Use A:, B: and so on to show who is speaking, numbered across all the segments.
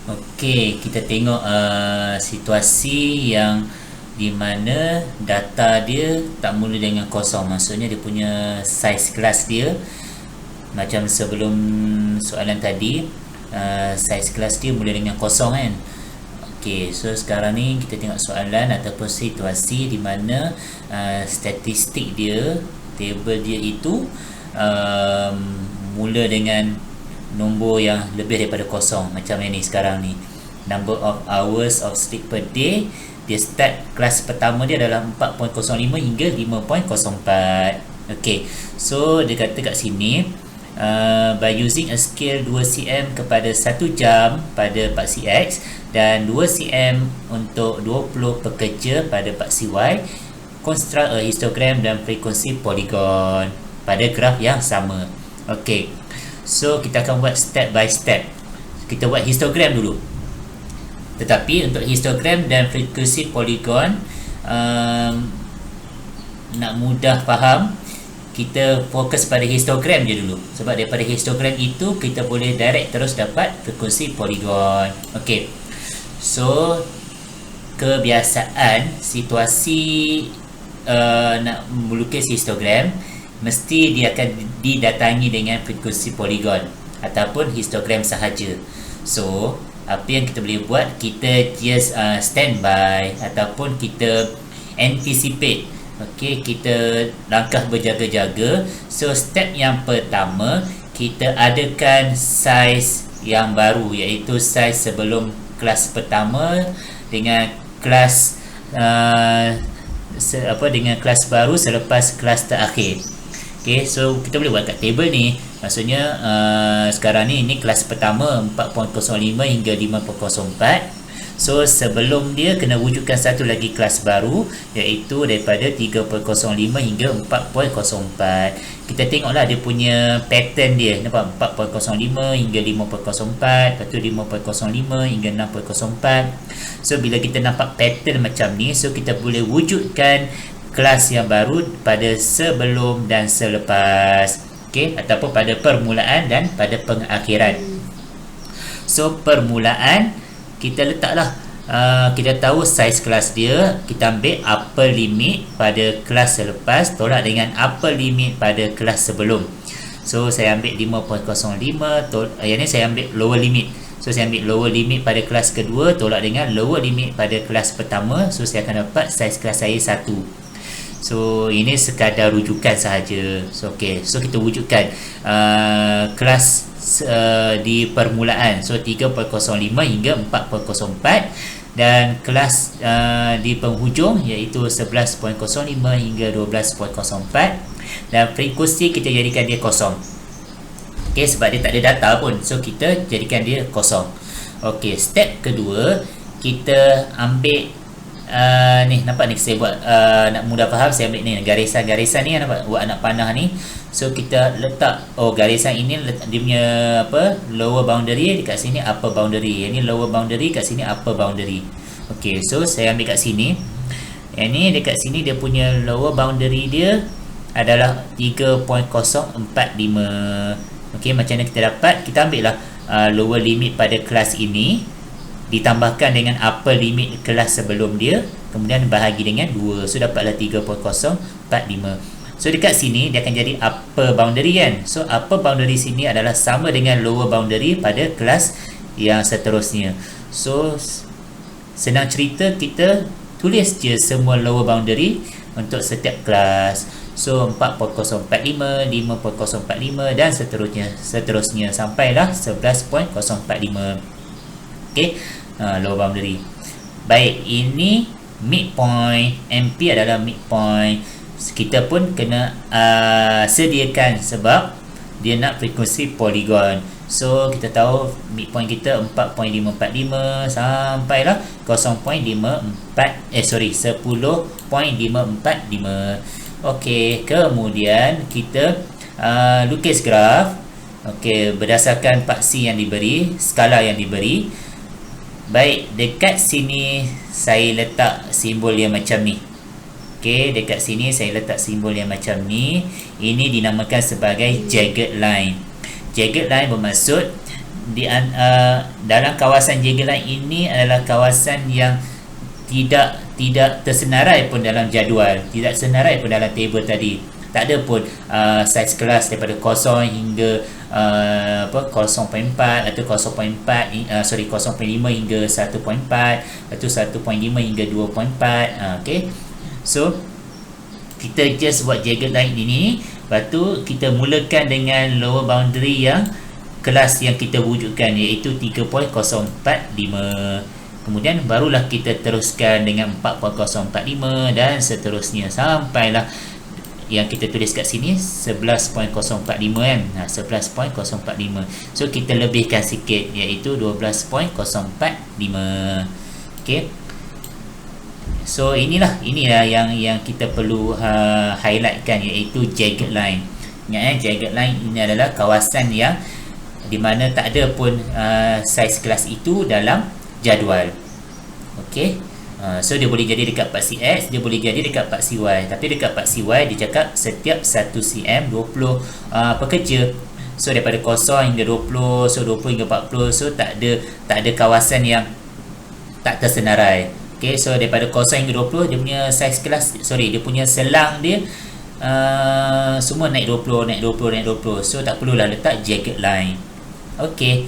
A: Okey, kita tengok situasi yang di mana data dia tak mula dengan kosong. Maksudnya dia punya size kelas dia macam sebelum soalan tadi, size kelas dia mula dengan kosong kan. Okey, so sekarang ni kita tengok soalan ataupun situasi di mana statistik dia, table dia itu um, mula dengan nombor yang lebih daripada kosong, macam yang ni sekarang ni. Number of hours of sleep per day, dia start kelas pertama dia adalah 4.05 hingga 5.04. Okay, so dia kata kat sini by using a scale 2 cm kepada 1 jam pada Pak CX dan 2 cm untuk 20 pekerja pada Pak CY, construct a histogram dan frekuensi polygon pada graf yang sama. Okay, so kita akan buat step by step. Kita buat histogram dulu. Tetapi untuk histogram dan frekuensi polygon, nak mudah faham, kita fokus pada histogram je dulu. Sebab daripada histogram itu kita boleh direct terus dapat frekuensi polygon. Okay, so kebiasaan situasi nak melukis histogram, mesti dia akan didatangi dengan frekuensi polygon ataupun histogram sahaja. So apa yang kita boleh buat, kita just standby ataupun kita anticipate. Okay, kita langkah berjaga-jaga. So step yang pertama, kita adakan size yang baru, iaitu size sebelum kelas pertama dengan kelas dengan kelas baru selepas kelas terakhir. Okay, so kita boleh buat kat table ni. Maksudnya sekarang ni ini kelas pertama 4.05 hingga 5.04. So sebelum dia kena wujudkan satu lagi kelas baru, iaitu daripada 3.05 hingga 4.04. Kita tengoklah dia punya pattern dia. Nampak 4.05 hingga 5.04, lepas tu 5.05 hingga 6.04. So bila kita nampak pattern macam ni, so kita boleh wujudkan kelas yang baru pada sebelum dan selepas. Okey, ataupun pada permulaan dan pada pengakhiran. So permulaan kita letaklah kita tahu saiz kelas dia, kita ambil upper limit pada kelas selepas tolak dengan upper limit pada kelas sebelum. So saya ambil 5.05 yang ni saya ambil lower limit. So saya ambil lower limit pada kelas kedua tolak dengan lower limit pada kelas pertama. So saya akan dapat saiz kelas saya 1. So ini sekadar rujukan sahaja. So okey, so kita wujudkan kelas di permulaan. So 3.05 hingga 4.04 dan kelas di penghujung iaitu 11.05 hingga 12.04 dan frekuensi kita jadikan dia kosong. Okey, sebab dia tak ada data pun. So kita jadikan dia kosong. Okey, step kedua, kita ambil ni, nampak ni saya buat nak mudah faham, saya ambil ni garisan-garisan ni, nampak buat anak panah ni. So kita letak, garisan ini letak dia punya lower boundary, dekat sini upper boundary. Yang ni lower boundary, kat sini upper boundary. Okey, so saya ambil kat sini. Yang ni dekat sini dia punya lower boundary dia adalah 3.045. Okey, macam mana kita dapat? Kita ambil lah lower limit pada kelas ini ditambahkan dengan upper limit kelas sebelum dia, kemudian bahagi dengan 2. So dapatlah 3.045. So dekat sini dia akan jadi upper boundary kan. So upper boundary sini adalah sama dengan lower boundary pada kelas yang seterusnya. So senang cerita, kita tulis je semua lower boundary untuk setiap kelas. So 4.045, 5.045 dan seterusnya sampailah 11.045. Okey, lower boundary. Baik, ini midpoint. MP adalah midpoint. Kita pun kena sediakan sebab dia nak frekuensi polygon. So kita tahu midpoint kita 4.545 sampailah 10.545. Okey, kemudian kita lukis graf. Okey, berdasarkan paksi yang diberi, skala yang diberi. Baik, dekat sini saya letak simbol yang macam ni. Okey, dekat sini saya letak simbol yang macam ni. Ini dinamakan sebagai jagged line. Jagged line bermaksud dalam kawasan jagged line ini adalah kawasan yang tidak tersenarai pun dalam jadual, tidak senarai pun dalam table tadi. Tak ada pun saiz kelas daripada 0 hingga 0.4 atau 0.5 hingga 1.4 atau 1.5 hingga 2.4. Okay, so kita just buat jagged line ini, lepas tu kita mulakan dengan lower boundary yang kelas yang kita wujudkan, iaitu 3.045. Kemudian barulah kita teruskan dengan 4.045 dan seterusnya sampailah yang kita tulis kat sini 11.045 kan. 11.045. So kita lebihkan sikit, iaitu 12.045. Okey. So inilah yang kita perlu highlightkan, iaitu jagged line. Ingat jagged line ini adalah kawasan yang di mana tak ada pun saiz kelas itu dalam jadual. Okey. So dia boleh jadi dekat part CX, dia boleh jadi dekat part CY. Tapi dekat part CY dia cakap setiap 1 cm 20 pekerja. So daripada 0 hingga 20, so 20 hingga 40, so tak ada kawasan yang tak tersenarai. Okay, so daripada 0 hingga 20 dia punya saiz kelas, dia punya selang dia semua naik 20. So tak perlulah letak jagged line. Okay,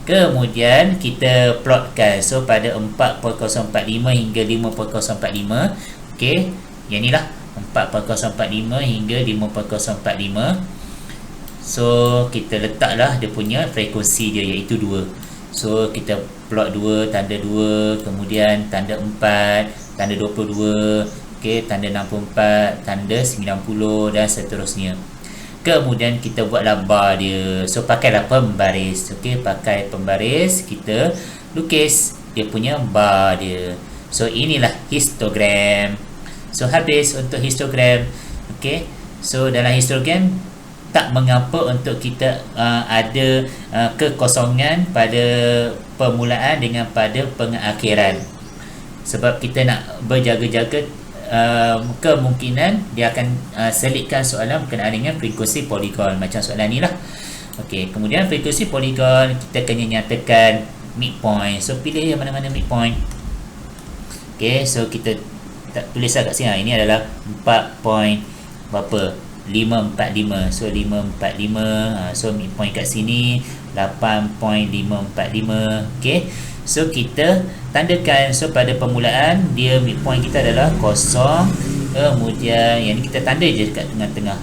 A: kemudian kita plotkan. So pada 4.045 hingga 5.045. Okey, yang inilah 4.045 hingga 5.045. So kita letaklah dia punya frekuensi dia, iaitu 2. So kita plot 2, tanda 2, kemudian tanda 4, tanda 22, okey, tanda 64, tanda 90 dan seterusnya. Kemudian kita buatlah bar dia. So pakailah pembaris. Okey, pakai pembaris, kita lukis dia punya bar dia. So inilah histogram. So habis untuk histogram. Okey, so dalam histogram tak mengapa untuk kita ada kekosongan pada permulaan dengan pada pengakhiran, sebab kita nak berjaga-jaga kemungkinan dia akan selitkan soalan berkenaan dengan frekuensi poligon, macam soalan ni lah. Okey, kemudian frekuensi poligon kita kena nyatakan midpoint. So pilih yang mana-mana midpoint. Okey, so kita tulislah kat sini. Ini adalah 545. So 545. So midpoint kat sini 8.545. Okey, so kita tandakan. So pada permulaan dia midpoint kita adalah 0. Kemudian yang ni kita tanda je dekat tengah-tengah.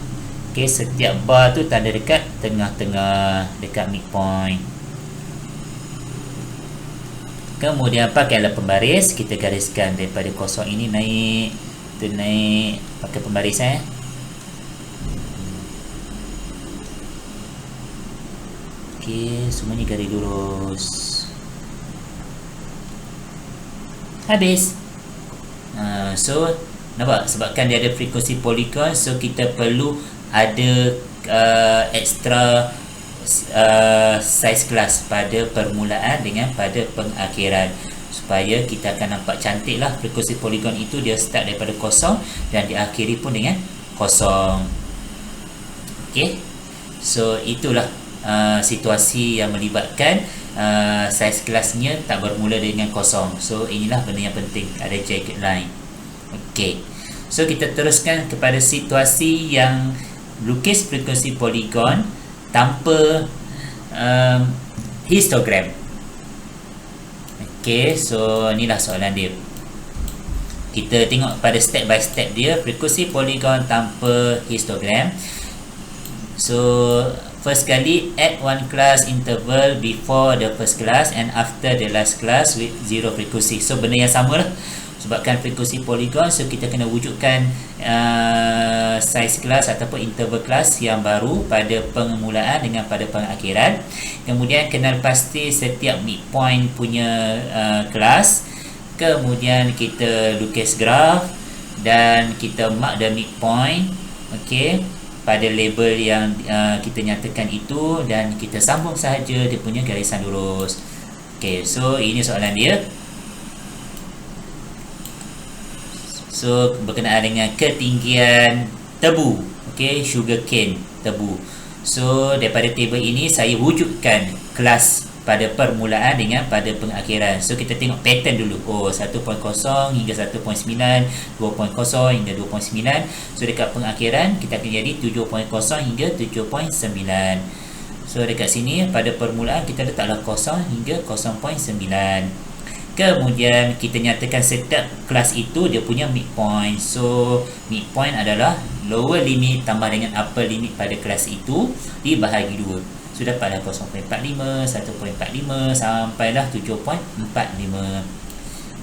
A: Okey, setiap bar tu tanda dekat tengah-tengah, dekat midpoint. Kemudian pakailah pembaris, kita gariskan daripada 0 ini naik, tu naik, pakai pembaris Okey, semuanya garis lurus. Habis. So nampak, sebabkan dia ada frekuensi poligon, so kita perlu ada extra size kelas pada permulaan dengan pada pengakhiran, supaya kita akan nampak cantik lah frekuensi poligon itu. Dia start daripada 0 dan diakhiri pun dengan 0. Okey, so itulah situasi yang melibatkan saiz kelasnya tak bermula dengan 0. So inilah benda yang penting, ada jagged line. Okey, so kita teruskan kepada situasi yang lukis frekuensi poligon tanpa histogram. Okey, so inilah soalan dia. Kita tengok pada step by step dia, frekuensi poligon tanpa histogram. So first kali, add one class interval before the first class and after the last class with zero frequency. So benda yang sama lah, sebabkan frekuensi poligon, so kita kena wujudkan size kelas ataupun interval kelas yang baru pada permulaan dengan pada pengakhiran. Kemudian kenal pasti setiap midpoint punya kelas. Kemudian kita lukis graf dan kita mark the midpoint, okey, pada label yang kita nyatakan itu, dan kita sambung sahaja dia punya garisan lurus. Okey, so ini soalan dia. So berkenaan dengan ketinggian tebu, okey, sugar cane tebu. So daripada table ini saya wujudkan kelas pada permulaan dengan pada pengakhiran. So kita tengok pattern dulu. 1.0 hingga 1.9, 2.0 hingga 2.9. So dekat pengakhiran kita akan jadi 7.0 hingga 7.9. So dekat sini pada permulaan kita letaklah 0 hingga 0.9. Kemudian kita nyatakan setiap kelas itu dia punya midpoint. So midpoint adalah lower limit tambah dengan upper limit pada kelas itu dibahagi 2. So dapatlah 0.45, 1.45 sampailah 7.45.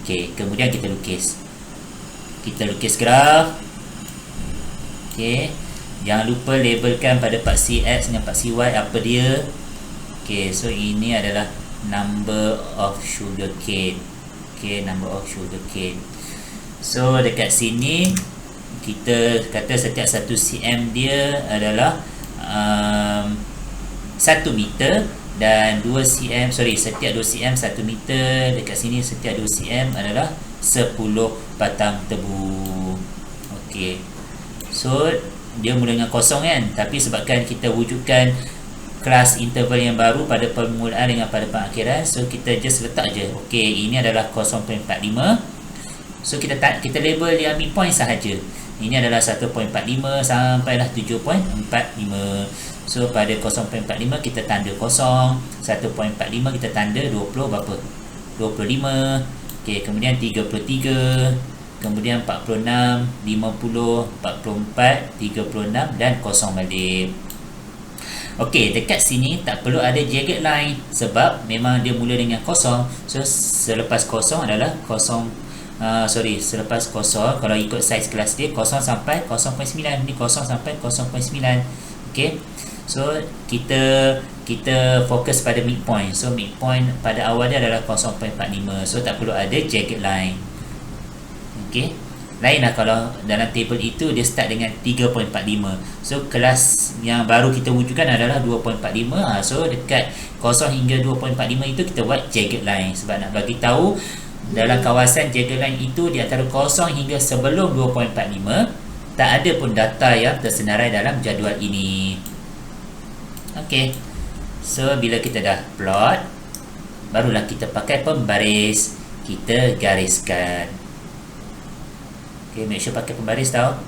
A: Okey, kemudian kita lukis. Kita lukis graf. Okey, jangan lupa labelkan pada part CX dengan part CY apa dia. Okey, so ini adalah number of sugar cane. Okay, number of sugar cane. So dekat sini kita kata setiap 1 cm dia adalah 1 meter dan 2 cm, setiap 2 cm 1 meter. Dekat sini setiap 2 cm adalah 10 batang tebu. Okey, so dia mula dengan kosong kan, tapi sebabkan kita wujudkan kelas interval yang baru pada permulaan dengan pada pengakhiran, so kita just letak je. Okey, ini adalah 0.45. So kita label dia midpoint sahaja. Ini adalah 1.45 sampailah 7.45. So pada 0.45 kita tanda kosong, 1.45 kita tanda 20 berapa? 25. Okey, kemudian 33, kemudian 46, 50, 44, 36 dan kosong balik. Okey, dekat sini tak perlu ada jagged line sebab memang dia mula dengan kosong. So selepas kosong adalah selepas kosong, kalau ikut saiz kelas dia 0 sampai 0.9, ni 0 sampai 0.9. Okey, so kita fokus pada midpoint. So midpoint pada awal dia adalah 0.45. So tak perlu ada jagged line. Okey, lainlah kalau dalam table itu dia start dengan 3.45. So kelas yang baru kita wujudkan adalah 2.45. So dekat 0 hingga 2.45 itu kita buat jagged line sebab nak bagi tahu dalam kawasan jagged line itu di antara 0 hingga sebelum 2.45 tak ada pun data yang tersenarai dalam jadual ini. Okey, so bila kita dah plot, barulah kita pakai pembaris, kita gariskan. Okay, make sure pakai pembaris tau.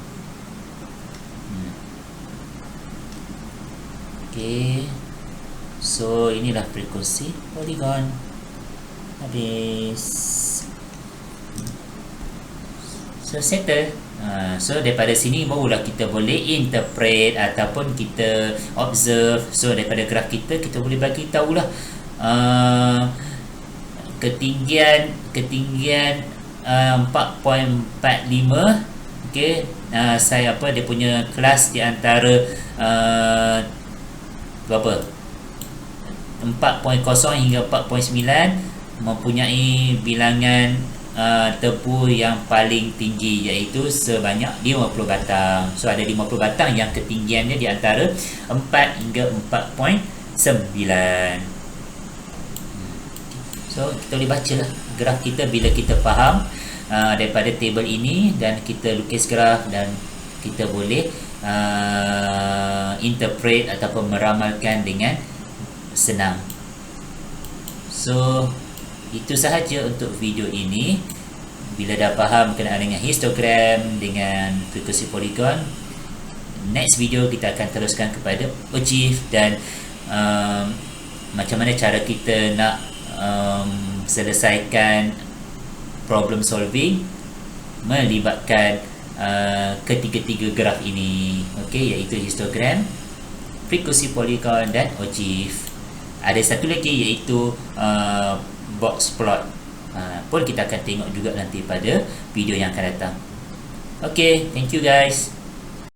A: Okay, so inilah frekuensi poligon. Habis. So settle. So daripada sini barulah kita boleh interpret ataupun kita observe. So daripada graf kita boleh bagi tahulah ketinggian 4.45. Okey, saya dia punya kelas di antara berapa? 4.0 hingga 4.9 mempunyai bilangan tebu yang paling tinggi iaitu sebanyak 50 batang. So ada 50 batang yang ketinggiannya di antara 4 hingga 4.9. So kita boleh bacalah graf kita bila kita faham daripada table ini dan kita lukis graf dan kita boleh interpret ataupun meramalkan dengan senang. So itu sahaja untuk video ini. Bila dah faham berkenaan dengan histogram dengan frekuensi poligon, next video kita akan teruskan kepada ogive dan macam mana cara kita nak selesaikan problem solving melibatkan ketiga-tiga graf ini. Okey, iaitu histogram, frekuensi poligon dan ogive. Ada satu lagi iaitu box plot. Pun kita akan tengok juga nanti pada video yang akan datang. Okay, thank you guys.